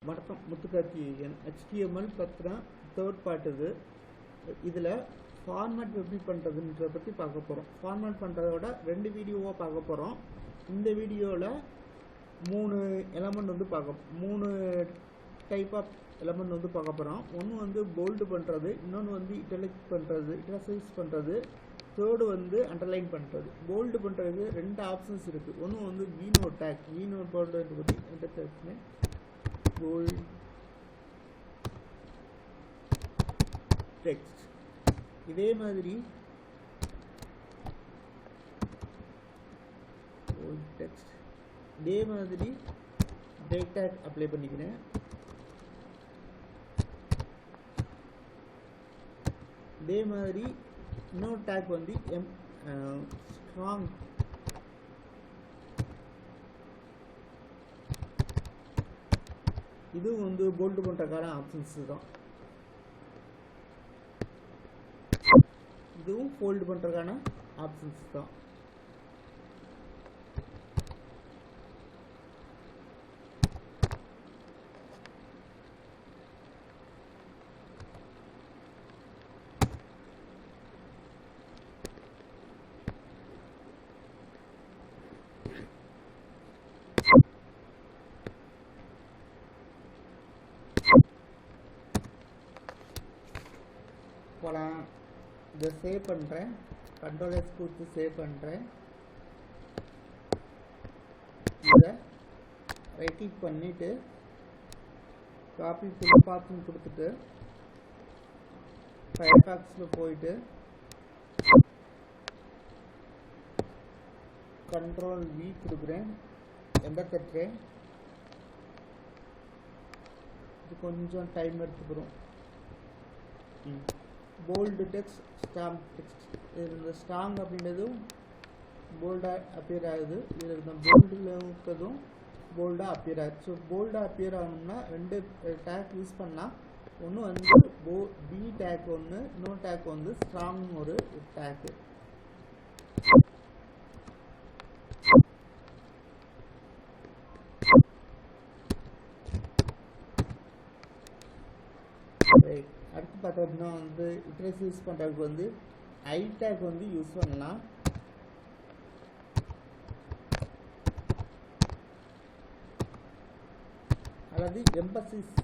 வணக்கம் முத்துக்கார்த்திகேயன். HTML பத்தின third part இது. இதில் ஃபார்மேட் எப்படி பண்ணுறதுன்றத பற்றி பார்க்க போகிறோம். ஃபார்மேட் பண்ணுறதோட 2 வீடியோவாக பார்க்க போகிறோம். இந்த வீடியோவில் 3 எலமெண்ட் வந்து மூணு டைப் ஆஃப் எலமெண்ட் வந்து பார்க்க போகிறோம். ஒன்று வந்து போல்டு பண்ணுறது, இன்னொன்று வந்து இட்டலிக் பண்ணுறது, இட்டலைஸ் பண்ணுறது, தேர்டு வந்து அண்டர்லைன் பண்ணுறது. போல்டு பண்ணுறது 2 ஆப்ஷன்ஸ் இருக்குது. ஒன்று வந்து வீநோட் டேக். வீநோட் போல்டு பற்றி எந்த டேக்ஸ்னு bold text. இதே மாதிரி bold text, இதே மாதிரி break tag அப்ளை பண்ணிக்கிறேன். இதே மாதிரி இன்னொரு டேக் வந்து strong இது வந்து போல்டு பண்ணுறதுக்கான ஆப்ஷன்ஸ் தான். இதுவும் ஃபோல்டு பண்ணுறதுக்கான ஆப்ஷன்ஸ் தான். போலாம், இதை சேவ் பண்ணுறேன். கண்ட்ரோல் கொடுத்து சேவ் பண்ணுறேன். இதை ரைட் கிளிக் பண்ணிவிட்டு காப்பி ஃபுல் பாத்னு கொடுத்துட்டு ஃபயர்ஃபாக்ஸில் போயிட்டு கண்ட்ரோல் V கொடுக்குறேன். என்டர் தட்டுறேன். இது கொஞ்சம் டைம் எடுத்துக்கிறோம். Bold text, strong text. இந்த ஸ்ட்ராங் அப்படின்றதும் போல்டாக அப்பியர் ஆகுது. இதில் இருந்த போல்டில் இருக்கிறதும் போல்டாக அப்பியர் ஆகுது. ஸோ போல்டாக அப்பியர் ஆகணும்னா 2 டேக் யூஸ் பண்ணால், ஒன்று வந்து பி டேக் ஒன்று, இன்னொரு டேக் வந்து ஸ்ட்ராங் ஒரு டேக்கு. அடுத்து பார்த்தோம்னா வந்து இட்ரேஸ் யூஸ் பண்ணுறதுக்கு வந்து ஐ டேக் வந்து யூஸ் பண்ணலாம். அல்லது எம்பசிஸ்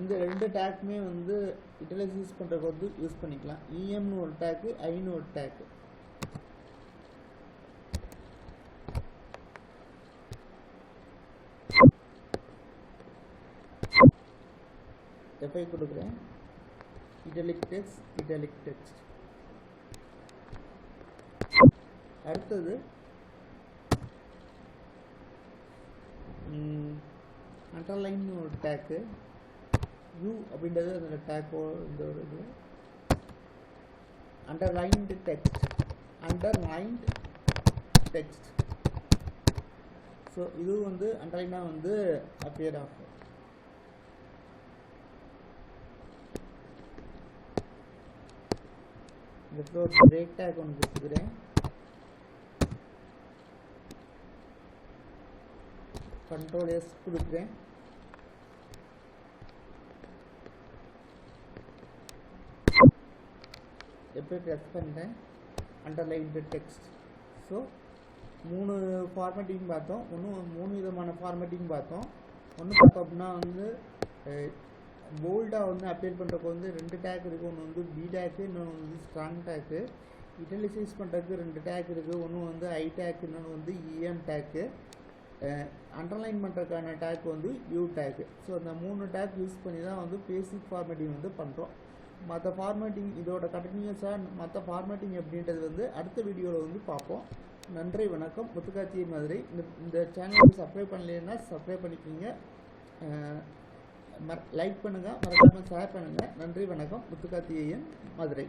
இந்த 2 டேக்குமே வந்து இட்டலைஸ் யூஸ் பண்ணுறதுக்கு வந்து யூஸ் பண்ணிக்கலாம். இஎம்னு ஒரு டேக்கு, ஐன்னு ஒரு டேக்கு. எஃப்ஐ கொடுக்குறேன். இட்டலிக் டெக்ஸ்ட், இட்டலிக் டெக்ஸ்ட். அடுத்தது அண்டர்லைன் ஒரு டேக்கு. U அப்படின்றது அந்த டேக்கோ இந்த ஒரு இது. Underlined text, underlined text. So இது வந்து அண்டர்லைனாக வந்து அப்பியர் ஆகும். இதுக்கு ஒரு பிரேக் டேக் ஒன்று கொடுத்துக்கிறேன். கண்ட்ரோல் S கொடுக்குறேன். எப்படி ப்ரெஸ் பண்ணுறேன். Underlined text. ஸோ 3 ஃபார்மேட்டிங் பார்த்தோம். 3 விதமான ஃபார்மேட்டிங் பார்த்தோம். ஒன்று பார்த்தோம் அப்படின்னா வந்து போல்டாக வந்து அப்பியர் பண்ணுறதுக்கு வந்து 2 டேக் இருக்குது. ஒன்று வந்து பி டேக்கு, இன்னொன்று வந்து ஸ்ட்ராங் டேக்கு. இட்டலைசைஸ் பண்ணுறதுக்கு 2 டேக் இருக்குது. ஒன்று வந்து ஐ டேக், இன்னொன்று வந்து இஎம் டேக்கு. அண்டர்லைன் பண்ணுறதுக்கான டேக் வந்து யூ டேக்கு. ஸோ அந்த 3 டேக் யூஸ் பண்ணி தான் வந்து பேசிக் ஃபார்மேட்டிங் வந்து பண்ணுறோம். மற்ற ஃபார்மேட்டிங் இதோட கண்டினியூஸாக மற்ற ஃபார்மேட்டிங் அப்படின்றது வந்து அடுத்த வீடியோவில் வந்து பார்ப்போம். நன்றி, வணக்கம். முத்துக்கார்த்திகேயன் மதுரை. இந்த சேனலுக்கு சப்ஸ்கிரைப் பண்ணலைன்னா சப்ஸ்கிரைப் பண்ணிக்கோங்க. லைக் பண்ணுங்கள், மறக்காமல் ஷேர் பண்ணுங்கள். நன்றி, வணக்கம். முத்துக்கார்த்திகேயன் மதுரை.